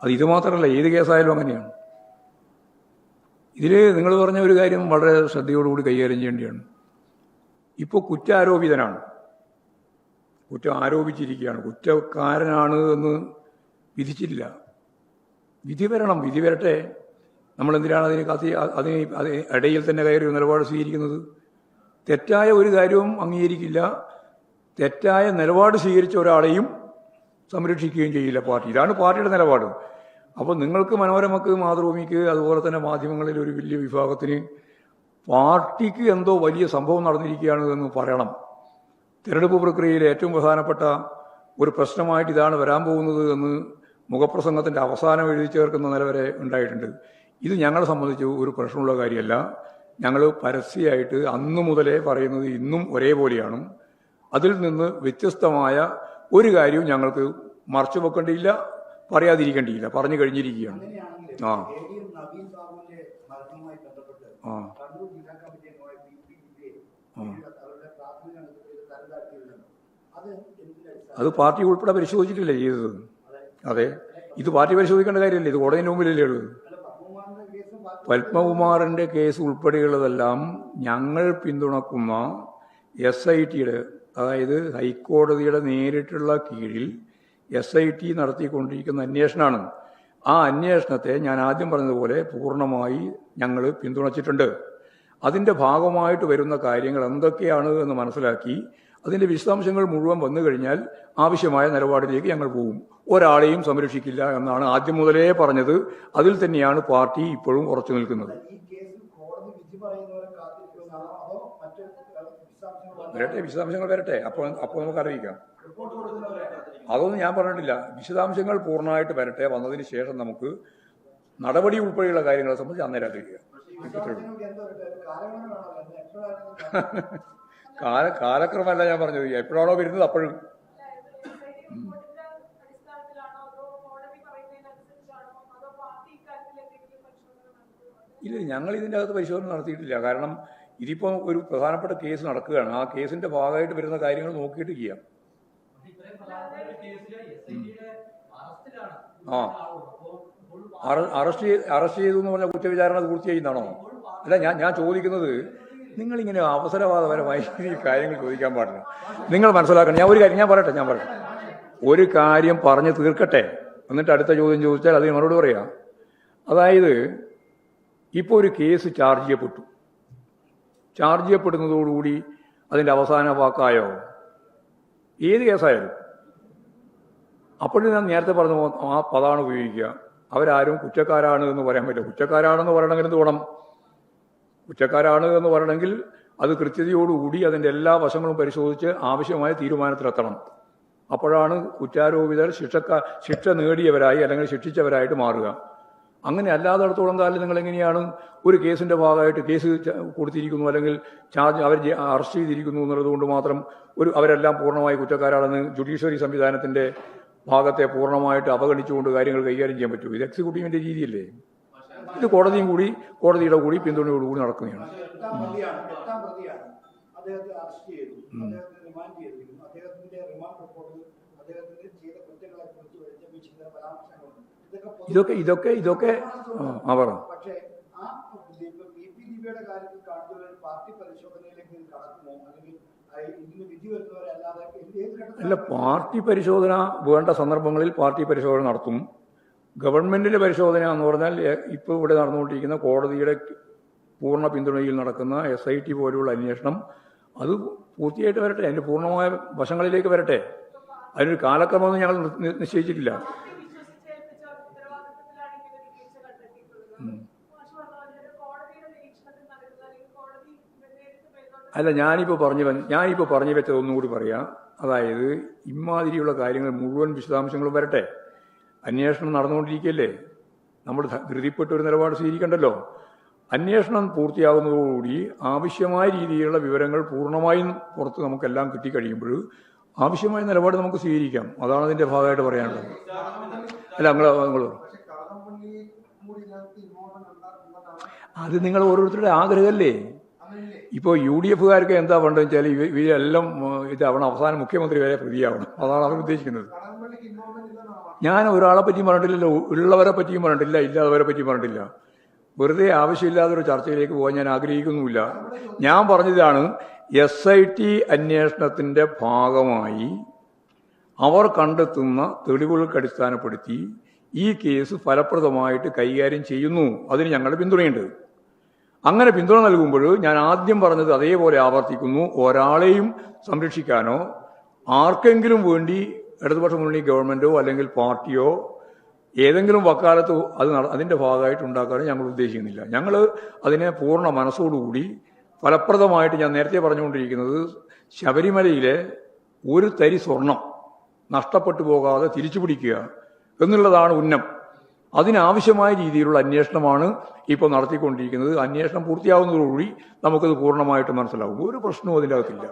അത് ഇത് മാത്രമല്ല, ഏത് കേസായാലും അങ്ങനെയാണ്. ഇതിൽ നിങ്ങൾ പറഞ്ഞ ഒരു കാര്യം വളരെ ശ്രദ്ധയോടുകൂടി കൈകാര്യം ചെയ്യേണ്ടതാണ്. ഇപ്പോൾ കുറ്റാരോപിതനാണ്, കുറ്റം ആരോപിച്ചിരിക്കുകയാണ്, കുറ്റക്കാരനാണ് എന്ന് വിധിച്ചിട്ടില്ല. വിധി വരണം, വിധി വരട്ടെ. നമ്മളെന്തിനാണ് അതിന് ഇടയിൽ തന്നെ കയറി നിലപാട് സ്വീകരിക്കുന്നത്? തെറ്റായ ഒരു കാര്യവും അംഗീകരിക്കില്ല, തെറ്റായ നിലപാട് സ്വീകരിച്ച ഒരാളെയും സംരക്ഷിക്കുകയും ചെയ്യില്ല പാർട്ടി. ഇതാണ് പാർട്ടിയുടെ നിലപാട്. അപ്പോൾ നിങ്ങൾക്ക് മനോരമക്ക്, മാതൃഭൂമിക്ക്, അതുപോലെ തന്നെ മാധ്യമങ്ങളിൽ ഒരു വലിയ വിഭാഗത്തിന് പാർട്ടിക്ക് എന്തോ വലിയ സംഭവം നടന്നിരിക്കുകയാണ് എന്ന് പറയണം. തിരഞ്ഞെടുപ്പ് പ്രക്രിയയിൽ ഏറ്റവും പ്രധാനപ്പെട്ട ഒരു പ്രശ്നമായിട്ട് ഇതാണ് വരാൻ പോകുന്നത് എന്ന് മുഖപ്രസംഗത്തിൻ്റെ അവസാനം എഴുതി ചേർക്കുന്ന നില വരെ ഉണ്ടായിട്ടുണ്ട്. ഇത് ഞങ്ങളെ സംബന്ധിച്ച് ഒരു പ്രശ്നമുള്ള കാര്യമല്ല. ഞങ്ങൾ പരസ്യമായിട്ട് അന്നു മുതലേ പറയുന്നത് ഇന്നും ഒരേപോലെയാണ്. അതിൽ നിന്ന് വ്യത്യസ്തമായ ഒരു കാര്യവും ഞങ്ങൾക്ക് മറച്ചു വെക്കേണ്ടിയില്ല, പറയാതിരിക്കേണ്ടിയില്ല, പറഞ്ഞു കഴിഞ്ഞിരിക്കുകയാണ്. അത് പാർട്ടി ഉൾപ്പെടെ പരിശോധിച്ചിട്ടില്ലേ ചെയ്തത്? അതെ, ഇത് പാർട്ടി പരിശോധിക്കേണ്ട കാര്യമല്ലേ, ഇത് കോടതിന്റെ മുമ്പിലല്ലേ ഉള്ളത്. പത്മകുമാറിന്റെ കേസ് ഉൾപ്പെടെയുള്ളതെല്ലാം ഞങ്ങൾ പിന്തുണക്കുന്ന SITയുടെ, അതായത് ഹൈക്കോടതിയുടെ നേരിട്ടുള്ള കീഴിൽ SIT നടത്തിക്കൊണ്ടിരിക്കുന്ന അന്വേഷണമാണ്. ആ അന്വേഷണത്തെ ഞാൻ ആദ്യം പറഞ്ഞതുപോലെ പൂർണ്ണമായി ഞങ്ങൾ പിന്തുണച്ചിട്ടുണ്ട്. അതിൻ്റെ ഭാഗമായിട്ട് വരുന്ന കാര്യങ്ങൾ എന്തൊക്കെയാണ് എന്ന് മനസ്സിലാക്കി അതിൻ്റെ വിശദാംശങ്ങൾ മുഴുവൻ വന്നു കഴിഞ്ഞാൽ ആവശ്യമായ നിലപാടിലേക്ക് ഞങ്ങൾ പോകും. ഒരാളെയും സംരക്ഷിക്കില്ല എന്നാണ് ആദ്യം മുതലേ പറഞ്ഞത്. അതിൽ തന്നെയാണ് പാർട്ടി ഇപ്പോഴും ഉറച്ചു നിൽക്കുന്നത്. വരട്ടെ, വിശദാംശങ്ങൾ വരട്ടെ, അപ്പോൾ നമുക്ക് അറിയിക്കാം. അതൊന്നും ഞാൻ പറഞ്ഞിട്ടില്ല. വിശദാംശങ്ങൾ പൂർണ്ണമായിട്ട് വരട്ടെ, വന്നതിന് ശേഷം നമുക്ക് നടപടി ഉൾപ്പെടെയുള്ള കാര്യങ്ങളെ സംബന്ധിച്ച് അന്നേരം അറിയിക്കുക. കാലക്രമമല്ല ഞാൻ പറഞ്ഞത്, എപ്പോഴാണോ വരുന്നത് അപ്പോഴും. ഇല്ല, ഞങ്ങൾ ഇതിൻ്റെ അകത്ത് പരിശോധന നടത്തിയിട്ടില്ല. കാരണം ഇതിപ്പോൾ ഒരു പ്രധാനപ്പെട്ട കേസ് നടക്കുകയാണ്. ആ കേസിന്റെ ഭാഗമായിട്ട് വരുന്ന കാര്യങ്ങൾ നോക്കിയിട്ട് ചെയ്യാം. അറസ്റ്റ് ചെയ്തു എന്ന് പറഞ്ഞ കുറ്റവിചാരണ പൂർത്തിയായിരുന്നാണോ? അല്ല, ഞാൻ ചോദിക്കുന്നത്, നിങ്ങളിങ്ങനെ അവസരവാദപരമായി ഈ കാര്യങ്ങൾ ചോദിക്കാൻ പാടില്ല. നിങ്ങൾ മനസ്സിലാക്കണം. ഞാൻ പറയട്ടെ. ഒരു കാര്യം പറഞ്ഞ് തീർക്കട്ടെ, എന്നിട്ട് അടുത്ത ചോദ്യം ചോദിച്ചാൽ അതിന് മറുപടി പറയാം. അതായത് ഇപ്പോൾ ഒരു കേസ് ചാർജ് ചെയ്യപ്പെടുന്നതോടുകൂടി അതിൻ്റെ അവസാന വാക്കായോ? ഏത് കേസായാലും അപ്പോഴും ഞാൻ നേരത്തെ പറഞ്ഞ ആ പദമാണ് ഉപയോഗിക്കുക. അവരാരും കുറ്റക്കാരാണ് എന്ന് പറയാൻ പറ്റില്ല. കുറ്റക്കാരാണെന്ന് പറയണമെങ്കിൽ എന്ത് വേണം? കുറ്റക്കാരാണ് എന്ന് പറയണമെങ്കിൽ അത് കൃത്യതയോടുകൂടി അതിൻ്റെ എല്ലാ വശങ്ങളും പരിശോധിച്ച് ആവശ്യമായ തീരുമാനത്തിലെത്തണം. അപ്പോഴാണ് കുറ്റാരോപിതർ ശിക്ഷ നേടിയവരായി അല്ലെങ്കിൽ ശിക്ഷിച്ചവരായിട്ട് മാറുക. അങ്ങനെ അല്ലാത്തടത്തോളം കാലം നിങ്ങൾ എങ്ങനെയാണ് ഒരു കേസിന്റെ ഭാഗമായിട്ട് കേസ് കൊടുത്തിരിക്കുന്നു അല്ലെങ്കിൽ അവർ അറസ്റ്റ് ചെയ്തിരിക്കുന്നു എന്നുള്ളതുകൊണ്ട് മാത്രം അവരെല്ലാം പൂർണ്ണമായി കുറ്റക്കാരാണെന്ന് ജുഡീഷ്യറി സംവിധാനത്തിന്റെ ഭാഗത്തെ പൂർണ്ണമായിട്ട് അവഗണിച്ചുകൊണ്ട് കാര്യങ്ങൾ കൈകാര്യം ചെയ്യാൻ പറ്റുമോ? ഇത് എക്സിക്യൂട്ടീവിന്റെ രീതിയല്ലേ? ഇത് കോടതിയുടെ കൂടി പിന്തുണയോടുകൂടി നടക്കുകയാണ്. ഇതൊക്കെ പറ. അല്ല, പാർട്ടി പരിശോധന വേണ്ട സന്ദർഭങ്ങളിൽ പാർട്ടി പരിശോധന നടത്തും. ഗവൺമെന്റിന്റെ പരിശോധന എന്ന് പറഞ്ഞാൽ ഇപ്പോൾ ഇവിടെ നടന്നുകൊണ്ടിരിക്കുന്ന കോടതിയുടെ പൂർണ്ണ പിന്തുണയിൽ നടക്കുന്ന SIT പോലെയുള്ള അന്വേഷണം അത് പൂർത്തിയായിട്ട് വരട്ടെ, അതിന്റെ പൂർണ്ണമായ വശങ്ങളിലേക്ക് വരട്ടെ. അതിനൊരു കാലക്രമമൊന്നും ഞങ്ങൾ നിശ്ചയിച്ചിട്ടില്ല. അല്ല, ഞാനിപ്പോൾ പറഞ്ഞു വെച്ചത് ഒന്നുകൂടി പറയാം. അതായത് ഇമാതിരിയുള്ള കാര്യങ്ങൾ മുഴുവൻ വിശദാംശങ്ങളും വരട്ടെ. അന്വേഷണം നടന്നുകൊണ്ടിരിക്കുകയല്ലേ, നമ്മൾ ധൃതിപ്പെട്ട ഒരു നിലപാട് സ്വീകരിക്കണ്ടല്ലോ. അന്വേഷണം പൂർത്തിയാകുന്നതോടുകൂടി ആവശ്യമായ രീതിയിലുള്ള വിവരങ്ങൾ പൂർണ്ണമായും പുറത്ത് നമുക്കെല്ലാം കിട്ടിക്കഴിയുമ്പോൾ ആവശ്യമായ നിലപാട് നമുക്ക് സ്വീകരിക്കാം. അതാണ് അതിന്റെ ഭാഗമായിട്ട് പറയാനുള്ളത്. അല്ല, നിങ്ങൾ അത് നിങ്ങൾ ഓരോരുത്തരുടെ ആഗ്രഹമല്ലേ. ഇപ്പോൾ UDFകാർക്ക് എന്താ വേണ്ടതെന്ന് വെച്ചാൽ ഇവരെല്ലാം ഇതാവണം, അവസാനം മുഖ്യമന്ത്രി വരെ പ്രതിയാവണം. അതാണ് അവർ ഉദ്ദേശിക്കുന്നത്. ഞാൻ ഒരാളെ പറ്റിയും പറഞ്ഞിട്ടില്ലല്ലോ, ഉള്ളവരെ പറ്റിയും പറഞ്ഞിട്ടില്ല, ഇല്ലാത്തവരെ പറ്റിയും പറഞ്ഞിട്ടില്ല. വെറുതെ ആവശ്യമില്ലാത്തൊരു ചർച്ചയിലേക്ക് പോകാൻ ഞാൻ ആഗ്രഹിക്കുന്നുമില്ല. ഞാൻ പറഞ്ഞതാണ്, SIT അന്വേഷണത്തിന്റെ ഭാഗമായി അവർ കണ്ടെത്തുന്ന തെളിവുകൾക്ക് അടിസ്ഥാനപ്പെടുത്തി ഈ കേസ് ഫലപ്രദമായിട്ട് കൈകാര്യം ചെയ്യുന്നു. അതിന് ഞങ്ങളുടെ പിന്തുണയുണ്ട്. അങ്ങനെ പിന്തുണ നൽകുമ്പോൾ ഞാൻ ആദ്യം പറഞ്ഞത് അതേപോലെ ആവർത്തിക്കുന്നു. ഒരാളെയും സംരക്ഷിക്കാനോ ആർക്കെങ്കിലും വേണ്ടി ഇടതുപക്ഷ മുന്നണി ഗവൺമെന്റോ അല്ലെങ്കിൽ പാർട്ടിയോ ഏതെങ്കിലും വക്കാലത്ത് അതിന്റെ ഭാഗമായിട്ട് ഉണ്ടാക്കാനും ഞങ്ങൾ ഉദ്ദേശിക്കുന്നില്ല. ഞങ്ങൾ അതിനെ പൂർണ്ണ മനസ്സോടുകൂടി ഫലപ്രദമായിട്ട്, ഞാൻ നേരത്തെ പറഞ്ഞുകൊണ്ടിരിക്കുന്നത്, ശബരിമലയിലെ ഒരു തരി സ്വർണം നഷ്ടപ്പെട്ടു പോകാതെ തിരിച്ചു പിടിക്കുക എന്നുള്ളതാണ് ഉന്നം. അതിനാവശ്യമായ രീതിയിലുള്ള അന്വേഷണമാണ് ഇപ്പോൾ നടത്തിക്കൊണ്ടിരിക്കുന്നത്. അന്വേഷണം പൂർത്തിയാവുന്നതോടുകൂടി നമുക്കത് പൂർണ്ണമായിട്ട് മനസ്സിലാവും. ഒരു പ്രശ്നവും അതിൻ്റെ അകത്തില്ല.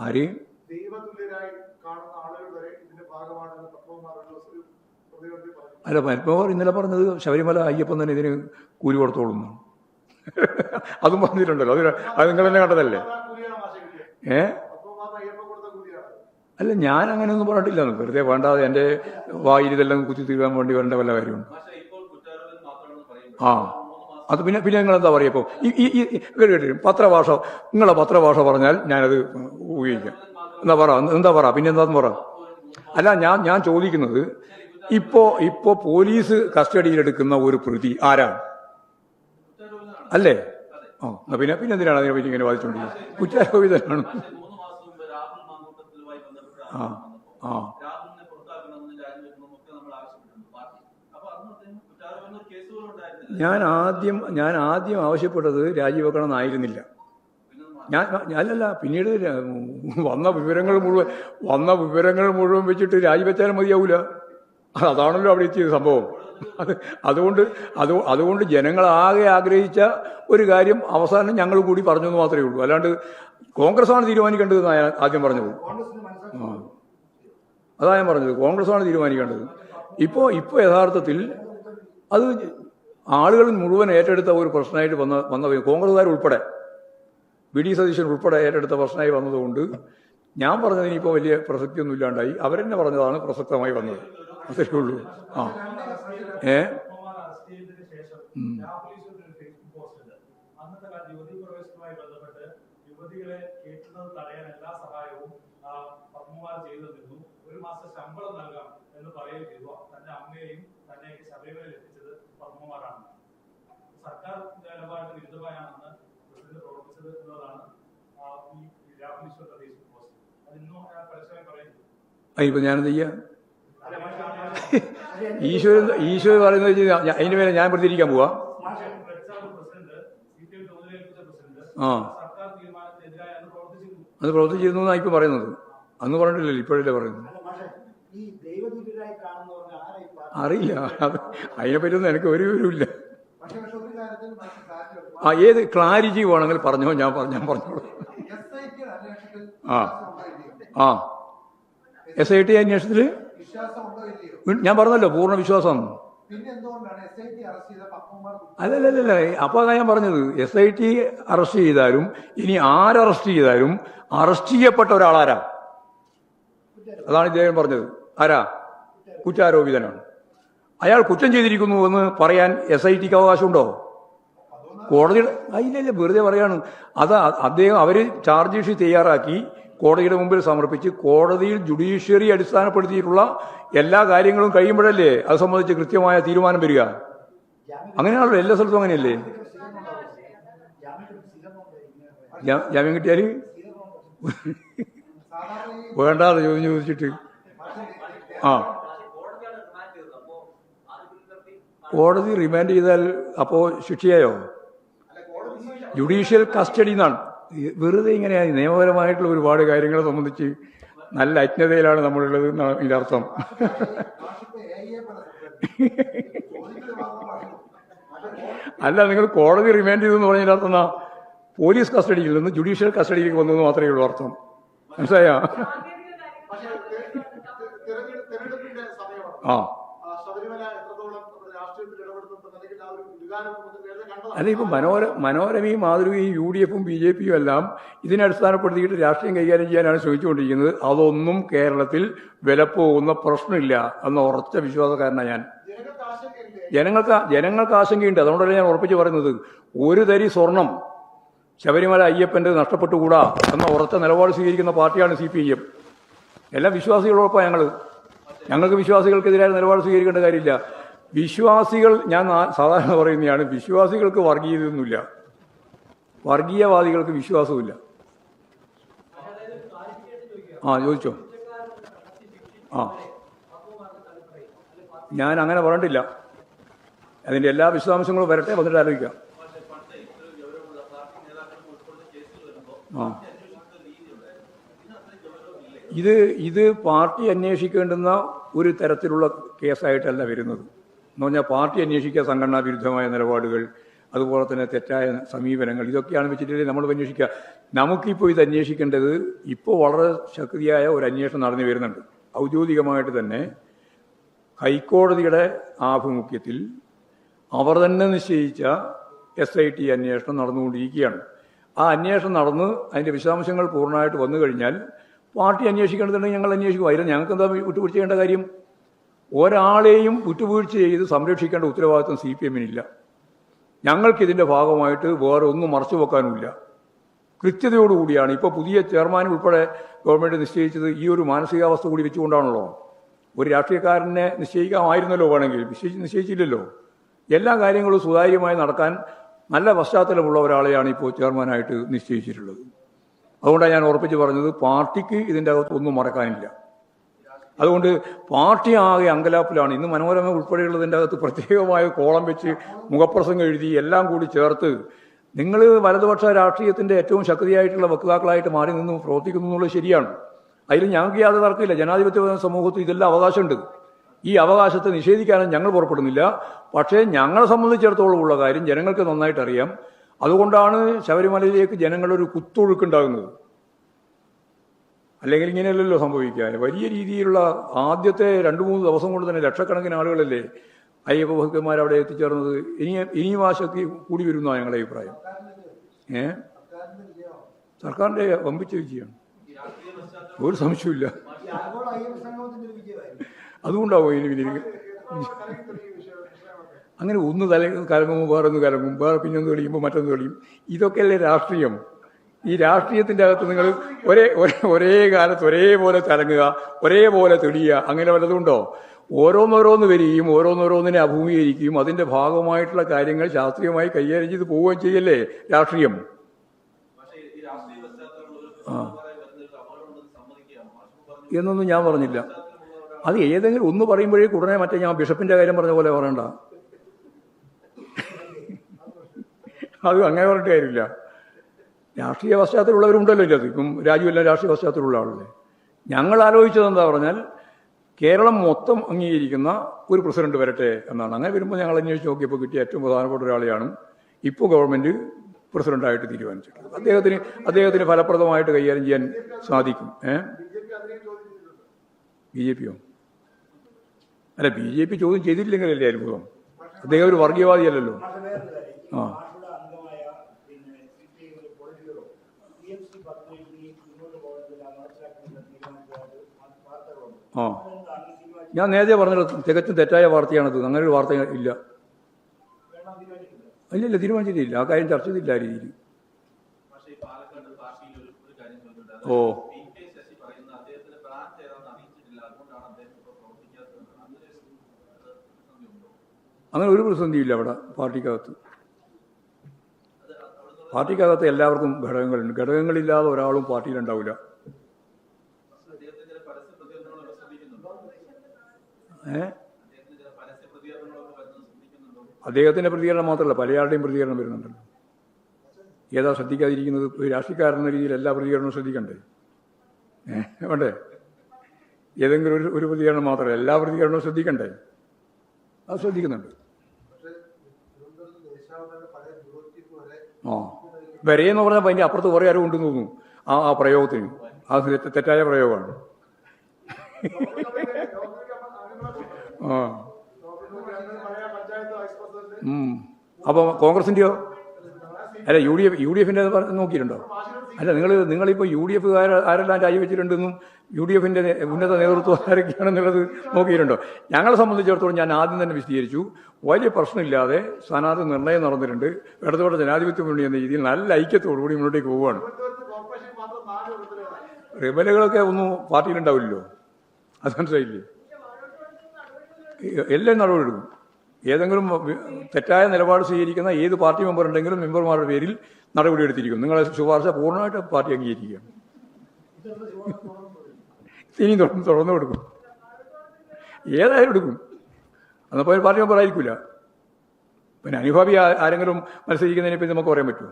ആര്? അല്ല, പത്മകുമാർ ഇന്നലെ പറഞ്ഞത് ശബരിമല അയ്യപ്പൻ തന്നെ ഇതിന് കൂലി കൊടുത്തോളുന്നു. അതും പറഞ്ഞിട്ടുണ്ടല്ലോ. അത് നിങ്ങൾ തന്നെ കണ്ടതല്ലേ? അല്ല, ഞാൻ അങ്ങനെയൊന്നും പറഞ്ഞിട്ടില്ല. വെറുതെ വേണ്ടാതെ എൻ്റെ വായിൽ ഇതെല്ലാം കുത്തി തീരാൻ വേണ്ടി വരേണ്ട വല്ല കാര്യമുണ്ട്. അത് പിന്നെ നിങ്ങൾ എന്താ പറയുക? ഇപ്പോൾ ഈ പത്രഭാഷ, നിങ്ങളെ പത്രഭാഷ പറഞ്ഞാൽ ഞാനത് ഉപയോഗിക്കാം. എന്താ പറ പിന്നെ എന്താന്ന് പറ. അല്ല, ഞാൻ ചോദിക്കുന്നത്, ഇപ്പോ പോലീസ് കസ്റ്റഡിയിലെടുക്കുന്ന ഒരു പ്രതി ആരാണ്? അല്ലേ? പിന്നെ എന്തിനാണ് അതിനെ പറ്റി ഇങ്ങനെ വാദിച്ചുകൊണ്ടിരിക്കുന്നത്? കുറ്റാരോപിതനാണ്. ഞാൻ ആദ്യം ആവശ്യപ്പെട്ടത് രാജിവെക്കണമെന്നായിരുന്നില്ല. അല്ലല്ല, പിന്നീട് വന്ന വിവരങ്ങൾ മുഴുവൻ വെച്ചിട്ട് രാജിവെച്ചാലും മതിയാവൂല. അതാണല്ലോ അവിടെ എത്തിയത് സംഭവം. അതുകൊണ്ട് ജനങ്ങളാകെ ആഗ്രഹിച്ച ഒരു കാര്യം അവസാനം ഞങ്ങൾ കൂടി പറഞ്ഞു എന്ന് മാത്രമേ ഉള്ളൂ. അല്ലാണ്ട് കോൺഗ്രസ്സാണ് തീരുമാനിക്കേണ്ടതെന്ന് ആദ്യം പറഞ്ഞത്. അതാ ഞാൻ പറഞ്ഞത്, കോൺഗ്രസ്സാണ് തീരുമാനിക്കേണ്ടത്. ഇപ്പോ യഥാർത്ഥത്തിൽ അത് ആളുകൾ മുഴുവൻ ഏറ്റെടുത്ത ഒരു പ്രശ്നമായിട്ട് വന്ന കോൺഗ്രസ്സുകാരുൾപ്പെടെ, VD സതീശൻ ഉൾപ്പെടെ ഏറ്റെടുത്ത പ്രശ്നമായി വന്നതുകൊണ്ട് ഞാൻ പറഞ്ഞതിന് ഇപ്പോൾ വലിയ പ്രസക്തിയൊന്നും ഇല്ലാണ്ടായി. അവരെന്നെ പറഞ്ഞതാണ് പ്രസക്തമായി വന്നത്. അതേ ഉള്ളൂ. യുവതികളെ കേട്ടുന്നത് തടയാൻ എല്ലാ സഹായവും പത്മകുമാർ ചെയ്തിരുന്നു. 1 മാസം ശമ്പളം നൽകാം എന്ന് പറയുകയും ചെയ്തു. തന്റെ അമ്മയെയും തന്നെയൊക്കെ ശബരിമലയിൽ എത്തിച്ചത് പത്മകുമാറാണ്. സർക്കാർ നിലപാടിന് വിരുദ്ധമായാണെന്ന് പ്രസിഡന്റ് പ്രവർത്തിച്ചത് എന്നതാണ് ഈ രാഹുൽ ഈശ്വർ ഫേസ്ബുക്ക് പോസ്റ്റ്. അത് ഇന്നും അയാൾ പരസ്യമായി പറയുന്നു. ഇപ്പൊ ഞാനെന്ത് ചെയ്യാം? ഈശ്വരൻ പറയുന്നത് അതിന്റെ മേലെ ഞാൻ പ്രതികരിക്കാൻ പോവാ? അത് പ്രവർത്തിച്ചിരുന്നു എന്നാണ് ഇപ്പൊ പറയുന്നത്. അന്ന് പറഞ്ഞിട്ടില്ലല്ലോ, ഇപ്പോഴല്ലേ പറയുന്നത്. അറിയില്ല, അതിനെപ്പറ്റിയൊന്നും എനിക്ക് ഒരു വിവരമില്ല. ഏത് ക്ലാരിറ്റി വേണമെങ്കിൽ പറഞ്ഞോ, ഞാൻ പറഞ്ഞോളൂ. SIT അന്വേഷണത്തില് ഞാൻ പറഞ്ഞല്ലോ പൂർണ്ണ വിശ്വാസം. അല്ലല്ല, അപ്പൊ അതാ ഞാൻ പറഞ്ഞത്, SIT അറസ്റ്റ് ചെയ്താലും ഇനി ആരറസ്റ്റ് ചെയ്താലും അറസ്റ്റ് ചെയ്യപ്പെട്ട ഒരാളാരാ? അതാണ് ഇദ്ദേഹം പറഞ്ഞത്. ആരാ? കുറ്റാരോപിതനാണ്. അയാൾ കുറ്റം ചെയ്തിരിക്കുന്നു എന്ന് പറയാൻ SITക്ക് അവകാശമുണ്ടോ? കോടതിയുടെ ഇല്ല വെറുതെ പറയാണ്. അത് അവർ ചാർജ് ഷീറ്റ് തയ്യാറാക്കി കോടതിയുടെ മുമ്പിൽ സമർപ്പിച്ച് കോടതിയിൽ ജുഡീഷ്യറി അടിസ്ഥാനപ്പെടുത്തിയിട്ടുള്ള എല്ലാ കാര്യങ്ങളും കഴിയുമ്പോഴല്ലേ അത് സംബന്ധിച്ച് കൃത്യമായ തീരുമാനം വരിക. അങ്ങനെയാണല്ലോ എല്ലാ സ്ഥലത്തും അങ്ങനെയല്ലേ. ജാമ്യം കിട്ടിയാൽ വേണ്ടാതെ ചോദിച്ചിട്ട് കോടതി റിമാൻഡ് ചെയ്താൽ അപ്പോൾ ശിക്ഷയായോ? ജുഡീഷ്യൽ കസ്റ്റഡി എന്നാണ്. വെറുതെ ഇങ്ങനെയാണ്. നിയമപരമായിട്ടുള്ള ഒരുപാട് കാര്യങ്ങളെ സംബന്ധിച്ച് നല്ല അജ്ഞതയിലാണ് നമ്മളുള്ളത് എന്നാണ് ഇതിൻ്റെ അർത്ഥം. അല്ല, നിങ്ങൾ കോടതി റിമാൻഡ് ചെയ്തെന്ന് പറഞ്ഞതിൻ്റെ അർത്ഥം എന്നാ പോലീസ് കസ്റ്റഡിയിൽ നിന്ന് ജുഡീഷ്യൽ കസ്റ്റഡിയിലേക്ക് വന്നതെന്ന് മാത്രമേ ഉള്ളൂ അർത്ഥം. മനസ്സിലായോ? അല്ല, ഇപ്പം മനോരമയും മാതൃകയും UDFും BJPയും എല്ലാം ഇതിനെ അടിസ്ഥാനപ്പെടുത്തിയിട്ട് രാഷ്ട്രീയം കൈകാര്യം ചെയ്യാനാണ് ശ്രമിച്ചുകൊണ്ടിരിക്കുന്നത്. അതൊന്നും കേരളത്തിൽ വിലപ്പോകുന്ന പ്രശ്നമില്ല എന്ന ഉറച്ച വിശ്വാസക്കാരനാണ് ഞാൻ. ജനങ്ങൾക്ക് ആശങ്കയുണ്ട്. അതുകൊണ്ടല്ലേ ഞാൻ ഉറപ്പിച്ച് പറയുന്നത്, ഒരു തരി സ്വർണം ശബരിമല അയ്യപ്പൻ്റെ നഷ്ടപ്പെട്ടുകൂടാ എന്ന ഉറച്ച നിലപാട് സ്വീകരിക്കുന്ന പാർട്ടിയാണ് CPIM. എല്ലാം വിശ്വാസികളോടൊപ്പം ഞങ്ങൾക്ക് വിശ്വാസികൾക്കെതിരായ നിലപാട് സ്വീകരിക്കേണ്ട കാര്യമില്ല. വിശ്വാസികൾ, ഞാൻ സാധാരണ പറയുന്നതാണ്, വിശ്വാസികൾക്ക് വർഗീയതയൊന്നുമില്ല, വർഗീയവാദികൾക്ക് വിശ്വാസവുമില്ല. ചോദിച്ചോ? ഞാൻ അങ്ങനെ പറഞ്ഞിട്ടില്ല. അതിൻ്റെ എല്ലാ വിശദാംശങ്ങളും വരട്ടെ, വന്നിട്ട് ആലോചിക്കാം. ഇത് പാർട്ടി അന്വേഷിക്കേണ്ടുന്ന ഒരു തരത്തിലുള്ള കേസായിട്ടല്ല വരുന്നത്. എന്ന് പറഞ്ഞാൽ പാർട്ടി അന്വേഷിക്കുക സംഘടനാ വിരുദ്ധമായ നിലപാടുകൾ, അതുപോലെ തന്നെ തെറ്റായ സമീപനങ്ങൾ, ഇതൊക്കെയാണ് വെച്ചിട്ട് നമ്മൾ അന്വേഷിക്കുക. നമുക്കിപ്പോൾ ഇത് അന്വേഷിക്കേണ്ടത്, ഇപ്പോൾ വളരെ ശക്തിയായ ഒരു അന്വേഷണം നടന്നു വരുന്നുണ്ട്. ഔദ്യോഗികമായിട്ട് തന്നെ ഹൈക്കോടതിയുടെ ആഭിമുഖ്യത്തിൽ അവർ തന്നെ നിശ്ചയിച്ച SIT അന്വേഷണം നടന്നുകൊണ്ടിരിക്കുകയാണ്. ആ അന്വേഷണം നടന്ന് അതിൻ്റെ വിശദാംശങ്ങൾ പൂർണ്ണമായിട്ട് വന്നു കഴിഞ്ഞാൽ പാർട്ടി അന്വേഷിക്കേണ്ടതുണ്ടെങ്കിൽ ഞങ്ങൾ അന്വേഷിക്കും. അതിൽ ഞങ്ങൾക്ക് എന്താ വിട്ടുവീഴ്ച ചെയ്യേണ്ട കാര്യം? ഒരാളെയും വിട്ടുവീഴ്ച ചെയ്ത് സംരക്ഷിക്കേണ്ട ഉത്തരവാദിത്വം CPMനില്ല. ഞങ്ങൾക്കിതിൻ്റെ ഭാഗമായിട്ട് വേറെ ഒന്നും മറച്ചു വെക്കാനുമില്ല. കൃത്യതയോടുകൂടിയാണ് ഇപ്പോൾ പുതിയ ചെയർമാൻ ഉൾപ്പെടെ ഗവൺമെൻറ് നിശ്ചയിച്ചത്. ഈ ഒരു മാനസികാവസ്ഥ കൂടി വെച്ചുകൊണ്ടാണല്ലോ. ഒരു രാഷ്ട്രീയക്കാരനെ നിശ്ചയിക്കാമായിരുന്നല്ലോ, വേണമെങ്കിൽ നിശ്ചയിച്ചില്ലല്ലോ. എല്ലാ കാര്യങ്ങളും സുതാര്യമായി നടക്കാൻ നല്ല പശ്ചാത്തലമുള്ള ഒരാളെയാണ് ഇപ്പോൾ ചെയർമാനായിട്ട് നിശ്ചയിച്ചിട്ടുള്ളത്. അതുകൊണ്ടാണ് ഞാൻ ഉറപ്പിച്ച് പറഞ്ഞത്, പാർട്ടിക്ക് ഇതിൻ്റെ അകത്ത് ഒന്നും മറക്കാനില്ല. അതുകൊണ്ട് പാർട്ടി ആകെ അങ്കലാപ്പിലാണ്. ഇന്ന് മനോരമ ഉൾപ്പെടെയുള്ളതിൻ്റെ അകത്ത് പ്രത്യേകമായ കോളം വെച്ച് മുഖപ്രസംഗം എഴുതി എല്ലാം കൂടി ചേർത്ത് നിങ്ങൾ വലതുപക്ഷ രാഷ്ട്രീയത്തിൻ്റെ ഏറ്റവും ശക്തിയായിട്ടുള്ള വക്താക്കളായിട്ട് മാറി നിന്ന് പ്രവർത്തിക്കുന്നു എന്നുള്ളത് ശരിയാണ്. അതിൽ ഞങ്ങൾക്ക് യാതൊരു തർക്കമില്ല. ജനാധിപത്യ സമൂഹത്തിൽ ഇതെല്ലാം അവകാശമുണ്ട്. ഈ അവകാശത്തെ നിഷേധിക്കാനും ഞങ്ങൾ പുറപ്പെടുന്നില്ല. പക്ഷേ ഞങ്ങളെ സംബന്ധിച്ചിടത്തോളം ഉള്ള കാര്യം ജനങ്ങൾക്ക് നന്നായിട്ട് അറിയാം. അതുകൊണ്ടാണ് ശബരിമലയിലേക്ക് ജനങ്ങളൊരു കുത്തൊഴുക്കുണ്ടാകുന്നത്. അല്ലെങ്കിൽ ഇങ്ങനെയല്ലല്ലോ സംഭവിക്കുക. വലിയ രീതിയിലുള്ള ആദ്യത്തെ 2-3 ദിവസം കൊണ്ട് തന്നെ ലക്ഷക്കണക്കിന് ആളുകളല്ലേ അയ്യപ്പ ഭക്തന്മാർ അവിടെ എത്തിച്ചേർന്നത്. ഇനിയും ആ ശക്തി കൂടി വരുന്നതാണ് ഞങ്ങളുടെ അഭിപ്രായം. സർക്കാരിൻ്റെ വമ്പിച്ച വിജയമാണ്, ഒരു സംശയമില്ല. അതുകൊണ്ടാവും ഇനി അങ്ങനെ ഒന്ന് കലങ്ങുമ്പോൾ വേറൊന്ന് കലങ്ങും, വേറെ പിന്നൊന്ന് തെളിയുമ്പോൾ മറ്റൊന്ന് തെളിയും. ഇതൊക്കെയല്ലേ രാഷ്ട്രീയം. ഈ രാഷ്ട്രീയത്തിൻ്റെ അകത്ത് നിങ്ങൾ ഒരേ കാലത്ത് ഒരേപോലെ കലങ്ങുക, ഒരേപോലെ തെളിയുക, അങ്ങനെ വല്ലതുണ്ടോ? ഓരോന്നോരോന്ന് വരികയും ഓരോന്നോരോന്നിനെ അഭിമുഖീകരിക്കുകയും അതിൻ്റെ ഭാഗമായിട്ടുള്ള കാര്യങ്ങൾ ശാസ്ത്രീയമായി കൈകാര്യം ചെയ്ത് പോവുകയും ചെയ്യല്ലേ രാഷ്ട്രീയം. എന്നൊന്നും ഞാൻ പറഞ്ഞില്ല. അത് ഏതെങ്കിലും ഒന്ന് പറയുമ്പോഴേക്ക് ഉടനെ മറ്റേ ഞാൻ ബിഷപ്പിൻ്റെ കാര്യം പറഞ്ഞ പോലെ പറയണ്ട. അത് അങ്ങനെ പറഞ്ഞിട്ട് കാര്യമില്ല. രാഷ്ട്രീയ പശ്ചാത്തലമുള്ളവരുണ്ടല്ലോ ഇല്ലത്. ഇപ്പം രാജുവെല്ലാം രാഷ്ട്രീയ പശ്ചാത്തലമുള്ള ആളല്ലേ. ഞങ്ങൾ ആലോചിച്ചത് എന്താ പറഞ്ഞാൽ, കേരളം മൊത്തം അംഗീകരിക്കുന്ന ഒരു പ്രസിഡന്റ് വരട്ടെ എന്നാണ്. അങ്ങനെ വരുമ്പോൾ ഞങ്ങൾ അന്വേഷിച്ച് നോക്കിയപ്പോൾ കിട്ടിയ ഏറ്റവും പ്രധാനപ്പെട്ട ഒരാളെയാണ് ഇപ്പോൾ ഗവൺമെൻറ് പ്രസിഡന്റായിട്ട് തീരുമാനിച്ചിട്ടുള്ളത്. അദ്ദേഹത്തിന് ഫലപ്രദമായിട്ട് കൈകാര്യം ചെയ്യാൻ സാധിക്കും. BJPയോ? അല്ല, BJP ചോദ്യം ചെയ്തിട്ടില്ലെങ്കിലല്ലേ അത്ഭുതം. അദ്ദേഹം ഒരു വർഗീയവാദിയല്ലല്ലോ. ഞാൻ നേരത്തെ പറഞ്ഞത് തികച്ചും തെറ്റായ വാർത്തയാണത്. അങ്ങനെ ഒരു വാർത്ത ഇല്ല. ഇല്ല, തീരുമാനിച്ചിട്ടില്ല. ആ കാര്യം ചർച്ച ചെയ്തില്ല ആ രീതിയിൽ. ഓ, അങ്ങനെ ഒരു പ്രതിസന്ധിയില്ല അവിടെ പാർട്ടിക്കകത്ത്. പാർട്ടിക്കകത്ത് എല്ലാവർക്കും ഘടകങ്ങളുണ്ട്. ഘടകങ്ങളില്ലാതെ ഒരാളും പാർട്ടിയിലുണ്ടാവില്ല. അദ്ദേഹത്തിന്റെ പ്രതികരണം മാത്രമല്ല, പലയാളുടെയും പ്രതികരണം വരുന്നുണ്ടല്ലോ. ഏതാ ശ്രദ്ധിക്കാതിരിക്കുന്നത്? രാഷ്ട്രീയക്കാരെന്ന രീതിയിൽ എല്ലാ പ്രതികരണവും ശ്രദ്ധിക്കണ്ടേ? വേണ്ടേ? ഏതെങ്കിലും ഒരു പ്രതികരണം മാത്രമല്ല, എല്ലാ പ്രതികരണവും ശ്രദ്ധിക്കണ്ടേ? അത് ശ്രദ്ധിക്കുന്നുണ്ട്. ആ, വരെയെന്ന് പറഞ്ഞപ്പോൾ അതിൻ്റെ അപ്പുറത്ത് കുറേ ആരും ഉണ്ടെന്ന് തോന്നുന്നു ആ പ്രയോഗത്തിന്. അത് തെറ്റായ പ്രയോഗമാണ്. ആ, അപ്പോൾ കോൺഗ്രസിൻ്റെയോ? അല്ല, യു ഡി എഫിൻ്റെ നോക്കിയിട്ടുണ്ടോ? അല്ല, നിങ്ങളിപ്പോൾ യു ഡി എഫ് ആരെല്ലാം രാജിവെച്ചിട്ടുണ്ടെന്നും യു ഡി എഫിൻ്റെ ഉന്നത നേതൃത്വം ആരൊക്കെയാണെന്നുള്ളത് നോക്കിയിട്ടുണ്ടോ? ഞങ്ങളെ സംബന്ധിച്ചിടത്തോളം ഞാൻ ആദ്യം തന്നെ വിശദീകരിച്ചു, വലിയ പ്രശ്നമില്ലാതെ സ്ഥാനാർത്ഥി നിർണ്ണയം നടന്നിട്ടുണ്ട്. ഇടതുപക്ഷ ജനാധിപത്യ മുന്നണി എന്ന രീതിയിൽ നല്ല ഐക്യത്തോടുകൂടി മുന്നോട്ടേക്ക് പോവുകയാണ്. റിബലുകളൊക്കെ ഒന്നും പാർട്ടിയിലുണ്ടാവില്ലല്ലോ, അത് മനസ്സിലായില്ലേ? എല്ലാം നടപടിയെടുക്കും. ഏതെങ്കിലും തെറ്റായ നിലപാട് സ്വീകരിക്കുന്ന ഏത് പാർട്ടി മെമ്പർ ഉണ്ടെങ്കിലും മെമ്പർമാരുടെ പേരിൽ നടപടിയെടുത്തിരിക്കും. നിങ്ങളെ ശുപാർശ പൂർണ്ണമായിട്ട് പാർട്ടി അംഗീകരിക്കുക. ഇനി തുറന്നു കൊടുക്കും, ഏതായാലും എടുക്കും. എന്നപ്പോൾ പാർട്ടി മെമ്പർ ആയിരിക്കില്ല. പിന്നെ അനുഭാവി ആരെങ്കിലും മത്സരിക്കുന്നതിനെ പറ്റി നമുക്ക് പറയാൻ പറ്റുമോ?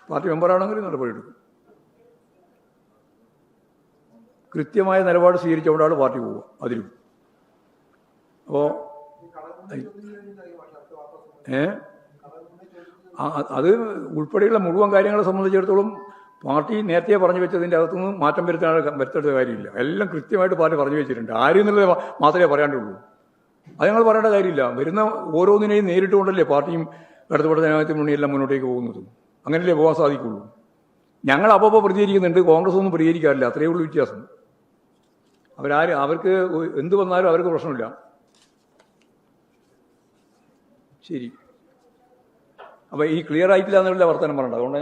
പാർട്ടി മെമ്പറാണെങ്കിൽ നടപടിയെടുക്കും. കൃത്യമായ നിലപാട് സ്വീകരിച്ചുകൊണ്ടാണ് പാർട്ടി പോവുക അതിലും. അപ്പോൾ അത് ഉൾപ്പെടെയുള്ള മുഴുവൻ കാര്യങ്ങളെ സംബന്ധിച്ചിടത്തോളം പാർട്ടി നേരത്തെ പറഞ്ഞു വെച്ചതിൻ്റെ അകത്തുനിന്ന് മാറ്റം വരുത്തേണ്ട കാര്യമില്ല. എല്ലാം കൃത്യമായിട്ട് പാർട്ടി പറഞ്ഞു വെച്ചിട്ടുണ്ട്. ആരും എന്നുള്ളത് മാത്രമേ പറയാണ്ടുള്ളൂ. അത് ഞങ്ങൾ പറയേണ്ട കാര്യമില്ല. വരുന്ന ഓരോന്നിനെയും നേരിട്ടുകൊണ്ടല്ലേ പാർട്ടിയും ഇടതുപക്ഷ ജനാധിപത്യ മുന്നണിയെല്ലാം മുന്നോട്ടേക്ക് പോകുന്നത്. അങ്ങനെയല്ലേ പോകാൻ സാധിക്കുള്ളൂ. ഞങ്ങൾ അപ്പോൾ പ്രതികരിക്കുന്നുണ്ട്, കോൺഗ്രസ് ഒന്നും പ്രതികരിക്കാറില്ല. അത്രയേ ഉള്ളൂ വ്യത്യാസം. അവർക്ക് എന്ത് വന്നാലും അവർക്ക് പ്രശ്നമില്ല. ശരി, അപ്പോൾ ഈ ക്ലിയർ ആയിട്ടില്ല എന്നുള്ള വർത്തമാനം പറയണ്ട. അതുകൊണ്ട്